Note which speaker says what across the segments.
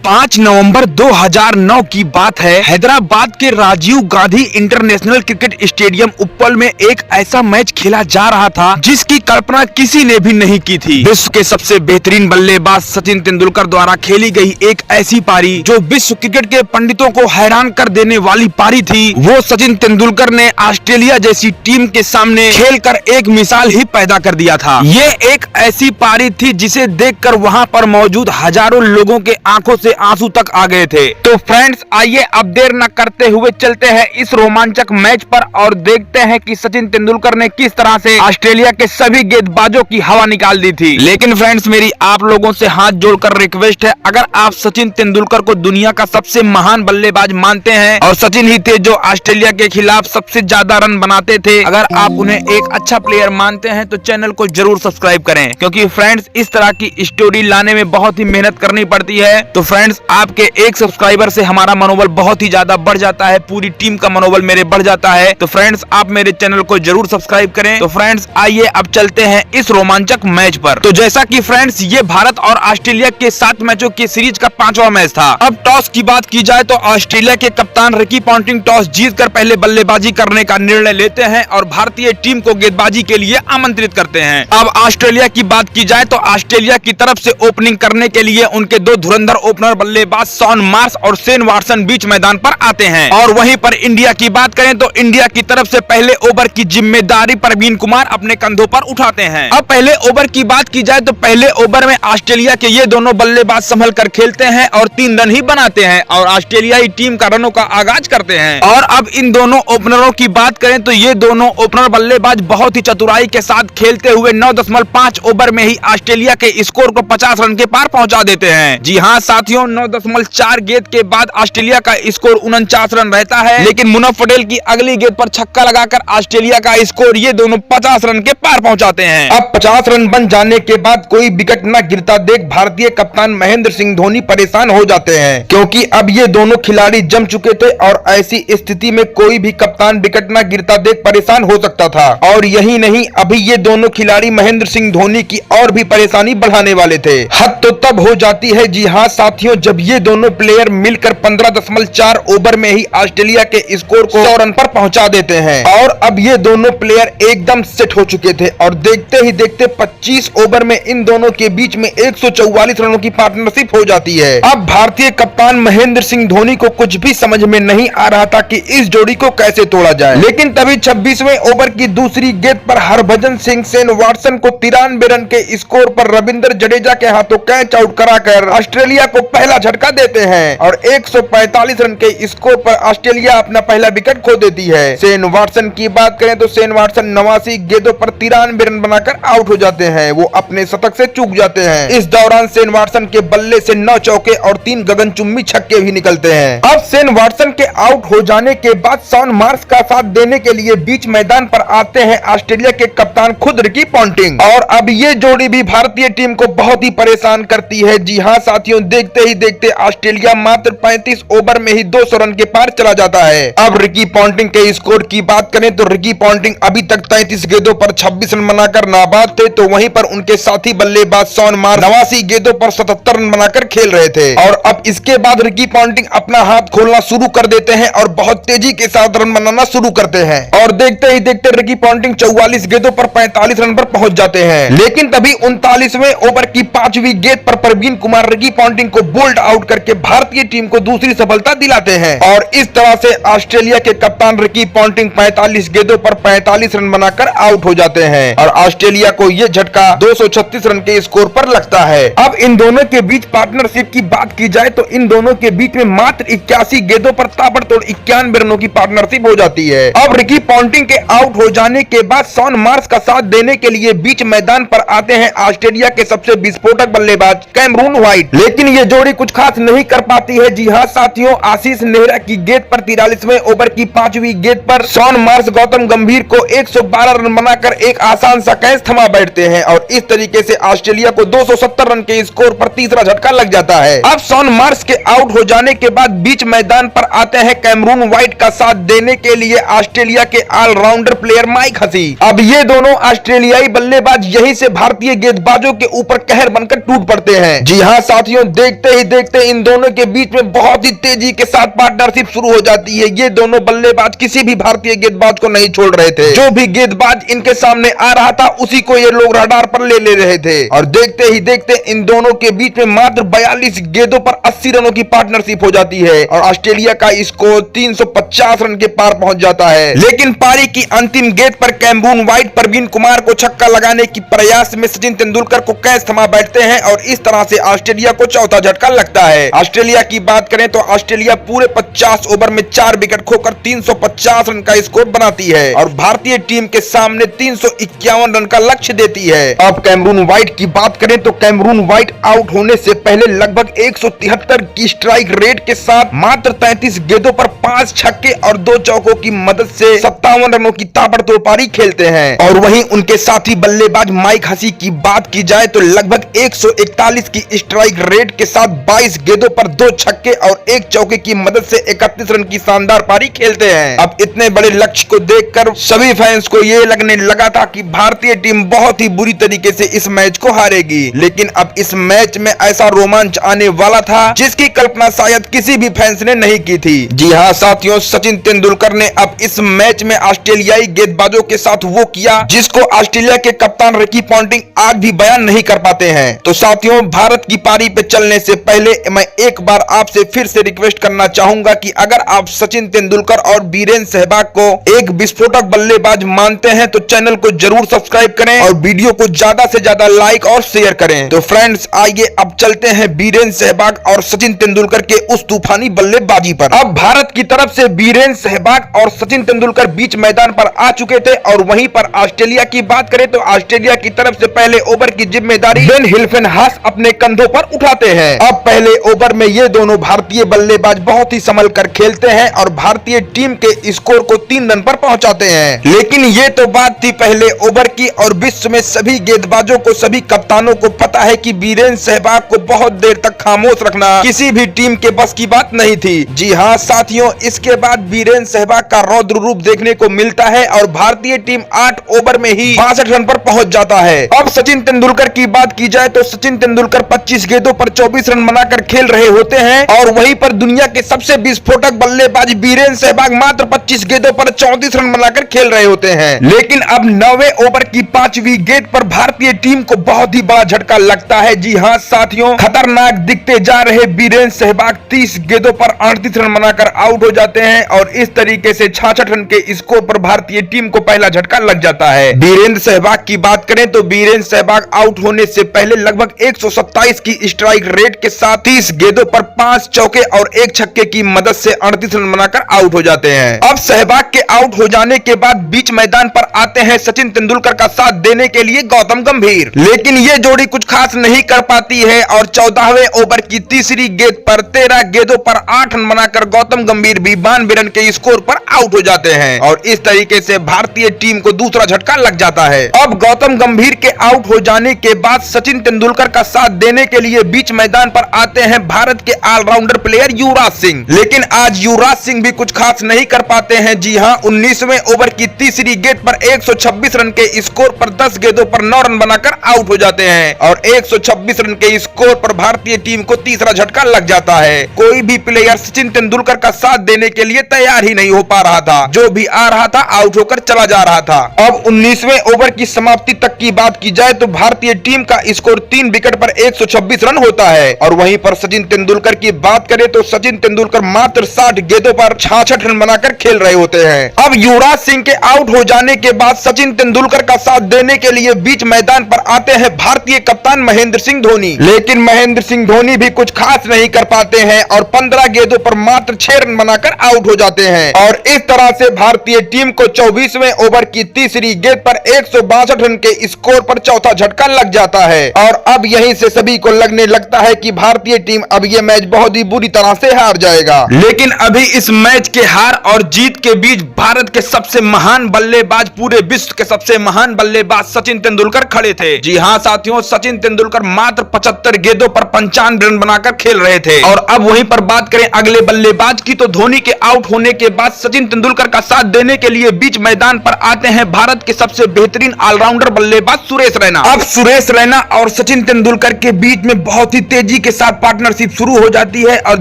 Speaker 1: 5 नवंबर 2009 की बात है। हैदराबाद के Rajiv Gandhi international cricket stadium Uppal में एक ऐसा मैच खेला जा रहा था जिसकी कल्पना किसी ने भी नहीं की थी। विश्व के सबसे बेहतरीन बल्लेबाज सचिन तेंदुलकर द्वारा खेली गई एक ऐसी पारी जो विश्व क्रिकेट के पंडितों को हैरान कर देने वाली पारी थी। वो सचिन तेंदुलकर ने ऑस्ट्रेलिया जैसी टीम के सामने खेलकर एक मिसाल ही पैदा कर दिया था। ये एक ऐसी पारी थी जिसे देखकर वहां पर मौजूद हजारों लोगों के आंखों से आंसू तक आ गए थे। तो फ्रेंड्स, आइए अब देर न करते हुए चलते हैं इस रोमांचक मैच पर और देखते हैं कि सचिन तेंदुलकर ने किस तरह से ऑस्ट्रेलिया के सभी गेंदबाजों की हवा निकाल दी थी। लेकिन फ्रेंड्स, मेरी आप लोगों से हाथ जोड़कर रिक्वेस्ट है, अगर आप सचिन तेंदुलकर को दुनिया का सबसे महान बल्लेबाज मानते हैं और सचिन ही थे जो ऑस्ट्रेलिया के खिलाफ सबसे ज्यादा रन बनाते थे, अगर आप उन्हें एक अच्छा प्लेयर मानते हैं तो चैनल को जरूर सब्सक्राइब करें, क्योंकि फ्रेंड्स इस तरह की स्टोरी लाने में बहुत ही मेहनत करनी पड़ती है। तो फ्रेंड्स, आपके एक सब्सक्राइबर से हमारा मनोबल बहुत ही ज्यादा बढ़ जाता है, पूरी टीम का मनोबल मेरे बढ़ जाता है। तो फ्रेंड्स, आप मेरे चैनल को जरूर सब्सक्राइब करें। तो फ्रेंड्स, आइए अब चलते हैं इस रोमांचक मैच पर। तो जैसा कि फ्रेंड्स, ये भारत और ऑस्ट्रेलिया के 7 मैचों की सीरीज का 5वां मैच था। अब टॉस की बात की जाए तो ऑस्ट्रेलिया के कप्तान रिकी पॉन्टिंग टॉस जीतकर पहले बल्लेबाजी करने का निर्णय लेते हैं और भारतीय टीम को गेंदबाजी के लिए आमंत्रित करते हैं। अब ऑस्ट्रेलिया की बात की जाए तो ऑस्ट्रेलिया की तरफ से ओपनिंग करने के लिए उनके 2 धुरंधर ओपनर बल्लेबाज शॉन मार्श और शेन वाटसन बीच मैदान पर आते हैं। और वहीं पर इंडिया की बात करें तो इंडिया की तरफ से पहले ओवर की जिम्मेदारी प्रवीण कुमार अपने कंधों पर उठाते हैं। अब पहले ओवर की बात की जाए तो पहले ओवर में ऑस्ट्रेलिया के ये दोनों बल्लेबाज संभल कर खेलते हैं और 3 रन ही बनाते हैं और ऑस्ट्रेलियाई टीम का रनों का आगाज करते हैं। और अब इन दोनों ओपनरों की बात करें तो ये दोनों ओपनर बल्लेबाज बहुत ही चतुराई के साथ खेलते हुए 9.5 ओवर में ही ऑस्ट्रेलिया के स्कोर को 50 रन के पार पहुंचा देते हैं। जी हां साथियों, 9.4 गेंद के बाद ऑस्ट्रेलिया का स्कोर 49 रन रहता है, लेकिन मुनफ पटेल की अगली गेंद पर छक्का लगाकर ऑस्ट्रेलिया का स्कोर ये दोनों 50 रन के पार पहुंचाते हैं। अब 50 रन बन जाने के बाद कोई विकेट न गिरता देख भारतीय कप्तान महेंद्र सिंह धोनी परेशान हो जाते हैं, क्योंकि अब ये दोनों खिलाड़ी जम चुके थे और ऐसी स्थिति में कोई भी कप्तान विकेट न गिरता देख परेशान हो सकता था। और यही नहीं, अभी ये दोनों खिलाड़ी महेंद्र सिंह धोनी की और भी परेशानी बढ़ाने वाले थे। हद तो तब हो जाती है, जी हाँ साथियों, जब ये दोनों प्लेयर मिलकर 15.4 ओवर में ही ऑस्ट्रेलिया के स्कोर को 100 रन पर पहुंचा देते हैं। और अब ये दोनों प्लेयर एकदम सेट हो चुके थे और देखते ही देखते 25 ओवर में इन दोनों के बीच में 144 रनों की पार्टनरशिप हो जाती है। अब भारतीय कप्तान महेंद्र सिंह धोनी को कुछ भी समझ में नहीं आ रहा था कि इस जोड़ी को कैसे तोड़ा जाए। लेकिन तभी 26वें ओवर की दूसरी गेंद पर हरभजन सिंह शेन वाटसन को 93 रन के स्कोर पर रविंद्र जडेजा के हाथों कैच आउट कराकर ऑस्ट्रेलिया को पहला झटका देते हैं और 145 रन के स्कोर पर ऑस्ट्रेलिया अपना पहला विकेट खो देती है। शेन वाटसन की बात करें तो शेन वाटसन 89 गेंदों पर 93 रन बनाकर आउट हो जाते हैं। वो अपने शतक से चूक जाते हैं। इस दौरान शेन वाटसन के बल्ले से 9 चौके और 3 गगनचुंबी छक्के भी निकलते हैं। अब शेन वाटसन के आउट हो जाने के बाद शॉन मार्श का साथ देने के लिए बीच मैदान पर आते हैं ऑस्ट्रेलिया के कप्तान खुद रिकी पॉन्टिंग। और अब ये जोड़ी भी भारतीय टीम को बहुत ही परेशान करती है। जी हाँ साथियों, देखते ही देखते ऑस्ट्रेलिया मात्र 35 ओवर में ही 200 रन के पार चला जाता है। अब रिकी पॉन्टिंग के स्कोर की बात करें तो रिकी पॉन्टिंग अभी तक 33 गेंदों पर 26 रन बनाकर नाबाद थे, तो वहीं पर उनके साथी बल्लेबाज शॉन मार्श 89 गेंदों पर 77 रन बनाकर खेल रहे थे। और अब इसके बाद रिकी पॉन्टिंग अपना हाथ खोलना शुरू कर देते हैं और बहुत तेजी के साथ रन बनाना शुरू करते हैं। और देखते ही देखते रिकी पॉन्टिंग 44 गेंदों पर 45 रन पर पहुंच जाते हैं। लेकिन तभी 39वें ओवर की 5वीं गेंद पर प्रवीण कुमार रिकी पॉन्टिंग को बोल्ड आउट करके भारतीय टीम को दूसरी सफलता दिलाते हैं। और इस तरह से ऑस्ट्रेलिया के कप्तान रिकी पॉन्टिंग 45 गेंदों पर 45 रन बनाकर आउट हो जाते हैं और ऑस्ट्रेलिया को यह झटका 236 रन के स्कोर पर लगता है। अब इन दोनों के बीच पार्टनरशिप की बात की जाए तो इन दोनों के बीच में मात्र 81 गेंदों पर ताबड़तोड़ 91 रनों की पार्टनरशिप हो जाती है। अब रिकी पॉन्टिंग के आउट हो जाने के बाद शॉन मार्श का साथ देने के लिए बीच मैदान पर आते हैं ऑस्ट्रेलिया के सबसे विस्फोटक बल्लेबाज कैमरून व्हाइट। लेकिन ये जोड़ी कुछ खास नहीं कर पाती है। जी हाँ साथियों, आशीष नेहरा की गेंद पर 43वें ओवर की 5वीं गेंद पर शॉन मार्श गौतम गंभीर को 112 रन बनाकर एक आसान सा कैच थमा बैठते हैं और इस तरीके से ऑस्ट्रेलिया को 270 रन के स्कोर पर तीसरा झटका लग जाता है। अब शॉन मार्श के आउट हो जाने के बाद बीच मैदान पर आते हैं कैमरून व्हाइट का साथ देने के लिए ऑस्ट्रेलिया के ऑलराउंडर प्लेयर माइक हसी। अब ये दोनों ऑस्ट्रेलियाई बल्लेबाज यहीं से भारतीय गेंदबाजों के ऊपर कहर बनकर टूट पड़ते हैं। जी हाँ साथियों, देखते ही देखते इन दोनों के बीच में बहुत ही तेजी के साथ पार्टनरशिप शुरू हो जाती है। ये दोनों बल्लेबाज किसी भी भारतीय गेंदबाज को नहीं छोड़ रहे थे। जो भी गेंदबाज इनके सामने आ रहा था उसी को ये लोग रडार पर ले रहे थे। और देखते ही देखते इन दोनों के बीच में मात्र 42 गेंदों पर 80 रनों की पार्टनरशिप हो जाती है और ऑस्ट्रेलिया का स्कोर 350 रन के पार पहुंच जाता है। लेकिन पारी की अंतिम गेंद पर कैमरून व्हाइट प्रवीण कुमार को छक्का लगाने की प्रयास में सचिन तेंदुलकर को कैच थमा बैठते हैं और इस तरह से ऑस्ट्रेलिया को चौथा झटका लगता है। ऑस्ट्रेलिया की बात करें तो ऑस्ट्रेलिया पूरे 50 ओवर में 4 विकेट खोकर 350 रन का स्कोर बनाती है और भारतीय टीम के सामने 351 रन का लक्ष्य देती है। अब कैमरून व्हाइट की बात करें तो कैमरून व्हाइट आउट होने से पहले लगभग 173 की स्ट्राइक रेट के साथ मात्र 33 गेंदों पर 5 छक्के और 2 चौकों की मदद से 57 रनों की ताबड़तोड़ पारी खेलते हैं। और वहीं उनके साथी बल्लेबाज माइक हसी की बात की जाए तो लगभग 141 की स्ट्राइक रेट के साथ 22 गेंदों पर 2 छक्के और 1 चौके की मदद से 31 रन की शानदार पारी खेलते हैं। अब इतने बड़े लक्ष्य को देखकर सभी फैंस को यह लगने लगा था कि भारतीय टीम बहुत ही बुरी तरीके से इस मैच को हारेगी। लेकिन अब इस मैच में ऐसा रोमांच आने वाला था जिसकी कल्पना शायद किसी भी फैंस ने नहीं की थी। जी हाँ साथियों, सचिन तेंदुलकर ने अब इस मैच में ऑस्ट्रेलियाई गेंदबाजों के साथ वो किया जिसको ऑस्ट्रेलिया के कप्तान रिकी पॉन्टिंग आज भी बयान नहीं कर पाते हैं। तो साथियों, भारत की पारी पे चलने से पहले मैं एक बार आपसे फिर से रिक्वेस्ट करना चाहूंगा कि अगर आप सचिन तेंदुलकर और वीरेंद्र सहवाग को एक विस्फोटक बल्लेबाज मानते हैं तो चैनल को जरूर सब्सक्राइब करें और वीडियो को ज्यादा से ज्यादा लाइक और शेयर करें। तो फ्रेंड्स, आइए अब चलते हैं वीरेंद्र सहवाग और सचिन तेंदुलकर के उस तूफानी बल्लेबाजी पर। अब भारत की तरफ से वीरेंद्र सहवाग और सचिन तेंदुलकर बीच मैदान पर आ चुके थे और वहीं पर ऑस्ट्रेलिया की बात करें तो ऑस्ट्रेलिया की तरफ से पहले ओवर की जिम्मेदारी बेन हिल्फेनहास अपने कंधों पर उठाते हैं। अब पहले ओवर में ये दोनों भारतीय बल्लेबाज बहुत ही संभल कर खेलते हैं और भारतीय टीम के स्कोर को 3 रन पर पहुंचाते हैं। लेकिन ये तो बात थी पहले ओवर की और विश्व में सभी गेंदबाजों को, सभी कप्तानों को पता है कि वीरेंद्र सहवाग को बहुत देर तक खामोश रखना किसी भी टीम के बस की बात नहीं थी। जी हाँ साथियों, इसके बाद वीरेंद्र सहवाग का रौद्र रूप देखने को मिलता है और भारतीय टीम 8 ओवर में ही 62 रन पर पहुंच जाता है। अब सचिन तेंदुलकर की बात की जाए तो सचिन तेंदुलकर 25 गेंदों पर 24 रन बनाकर खेल रहे होते हैं और वहीं पर दुनिया के सबसे विस्फोटक बल्लेबाज वीरेंद्र सहवाग मात्र 25 गेंदों पर 34 रन बनाकर खेल रहे होते हैं। लेकिन अब 9वें ओवर की 5वीं गेंद पर भारतीय टीम को बहुत ही बड़ा झटका लगता है। जी हाँ साथियों, खतरनाक दिखते जा रहे वीरेंद्र सहवाग 30 गेंदों पर 38 रन बनाकर आउट हो जाते हैं और इस तरीके से 66 रन के स्कोर पर भारतीय टीम को पहला झटका लग जाता है। वीरेंद्र सहवाग की बात करें तो वीरेंद्र सहवाग आउट होने से पहले लगभग 127 की स्ट्राइक रेट के साथ 30 गेंदों पर 5 चौके और 1 छक्के की मदद से 38 रन बनाकर आउट हो जाते हैं। अब सहवाग के आउट हो जाने के बाद बीच मैदान पर आते हैं सचिन तेंदुलकर का साथ देने के लिए गौतम गंभीर। लेकिन ये जोड़ी कुछ खास नहीं कर पाती है और 14वें ओवर की तीसरी गेंद पर 13 गेंदों पर 8 रन बनाकर गौतम गंभीर भी 92 रन के स्कोर पर आउट हो जाते हैं और इस तरीके से भारतीय टीम को दूसरा झटका लग जाता है। अब गौतम गंभीर के आउट हो जाने के बाद सचिन तेंदुलकर का साथ देने के लिए बीच मैदान पर आते हैं भारत के ऑलराउंडर प्लेयर युवराज सिंह। लेकिन आज युवराज सिंह भी कुछ खास नहीं कर पाते हैं। जी हां, 19वें ओवर की तीसरी गेंद पर 126 रन के स्कोर पर 10 गेंदों पर 9 रन बनाकर आउट हो जाते हैं और 126 रन के स्कोर पर भारतीय टीम को तीसरा झटका लग जाता है। कोई भी प्लेयर सचिन तेंदुलकर का साथ देने के लिए तैयार ही नहीं हो पा रहा था। जो भी आ रहा था आउट होकर चला जा रहा था। अब 19वें ओवर की समाप्ति तक की बात की जाए तो भारतीय टीम का स्कोर 3 विकेट पर 126 रन होता है और वहीं पर सचिन तेंदुलकर की बात करें तो सचिन तेंदुलकर मात्र 60 गेंदों पर 66 रन बनाकर खेल रहे होते हैं। अब युवराज सिंह के आउट हो जाने के बाद सचिन तेंदुलकर का साथ देने के लिए बीच मैदान पर आते हैं भारतीय कप्तान महेंद्र सिंह धोनी। लेकिन महेंद्र सिंह धोनी भी कुछ खास नहीं कर पाते हैं और 15 गेंदों पर मात्र 6 रन बनाकर आउट हो जाते हैं और इस तरह से भारतीय टीम को 24वें ओवर की तीसरी गेंद पर 162 रन के स्कोर पर चौथा झटका लग जाता है और अब यहीं से सभी को लगने लगता है कि भारतीय टीम अब ये मैच बहुत ही बुरी तरह से हार जाएगा। लेकिन अभी इस मैच के हार और जीत के बीच भारत के सबसे महान बल्लेबाज, पूरे विश्व के सबसे महान बल्लेबाज सचिन तेंदुलकर खड़े थे। जी हां साथियों, सचिन तेंदुलकर मात्र 75 गेंदों पर 55 रन बनाकर खेल रहे थे। और अब वहीं पर बात करें अगले बल्लेबाज की तो धोनी के आउट होने के बाद सचिन तेंदुलकर का साथ देने के लिए बीच मैदान पर आते हैं भारत के सबसे बेहतरीन ऑलराउंडर बल्लेबाज सुरेश रैना। अब सुरेश रैना और सचिन तेंदुलकर के बीच में बहुत ही तेजी के साथ पार्टनरशिप शुरू हो जाती है और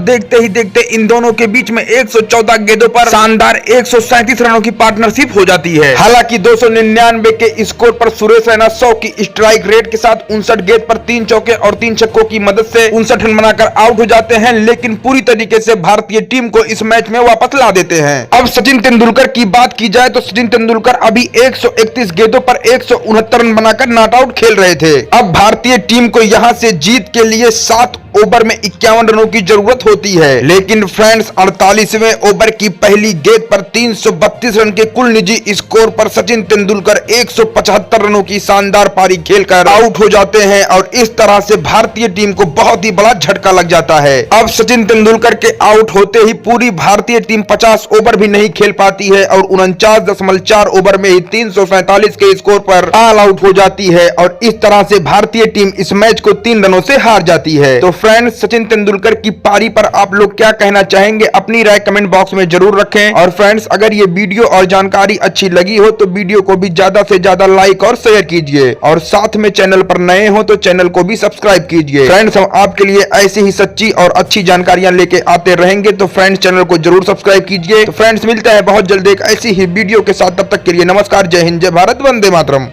Speaker 1: देखते ही देखते इन दोनों के बीच में 114 गेंदों पर शानदार 137 रनों की पार्टनरशिप हो जाती है। हालांकि 299 के स्कोर पर सुरेश रैना 100 की स्ट्राइक रेट के साथ 59 गेंद पर 3 चौके और 3 छक्कों की मदद से 59 रन बनाकर आउट हो जाते हैं, लेकिन पूरी तरीके से भारतीय टीम को इस मैच में वापस ला देते हैं। अब सचिन तेंदुलकर की बात की जाए तो सचिन तेंदुलकर अभी 131 गेंदों पर 169 रन बनाकर नॉट आउट खेल रहे थे। अब भारतीय टीम को यहां से जीत के लिए 7 ओवर में 51 रनों की जरूरत होती है, लेकिन फ्रेंड्स 48वें ओवर की पहली गेंद पर 332 रन के कुल निजी स्कोर पर सचिन तेंदुलकर 175 रनों की शानदार पारी खेलकर आउट हो जाते हैं और इस तरह से भारतीय टीम को बहुत ही बड़ा झटका लग जाता है। अब सचिन तेंदुलकर के आउट होते ही पूरी भारतीय टीम 50 ओवर भी नहीं खेल पाती है और 49.4 ओवर में ही 347 के स्कोर पर ऑल आउट हो जाती है और इस तरह से भारतीय टीम इस मैच को 3 रनों से हार जाती है। तो फ्रेंड्स, सचिन तेंदुलकर की पारी पर आप लोग क्या कहना चाहेंगे? अपनी राय कमेंट बॉक्स में जरूर रखें। और फ्रेंड्स, अगर ये वीडियो और जानकारी अच्छी लगी हो तो वीडियो को भी ज्यादा से ज्यादा लाइक और शेयर कीजिए और साथ में चैनल पर नए हो तो चैनल को भी सब्सक्राइब कीजिए। फ्रेंड्स, हम आपके लिए ऐसी ही सच्ची और अच्छी जानकारियां लेके आते रहेंगे, तो फ्रेंड्स चैनल को जरूर सब्सक्राइब कीजिए। तो फ्रेंड्स, मिलते हैं बहुत जल्द एक ऐसी ही वीडियो के साथ। तब तक के लिए नमस्कार, जय हिंद, जय भारत, वंदे मातरम।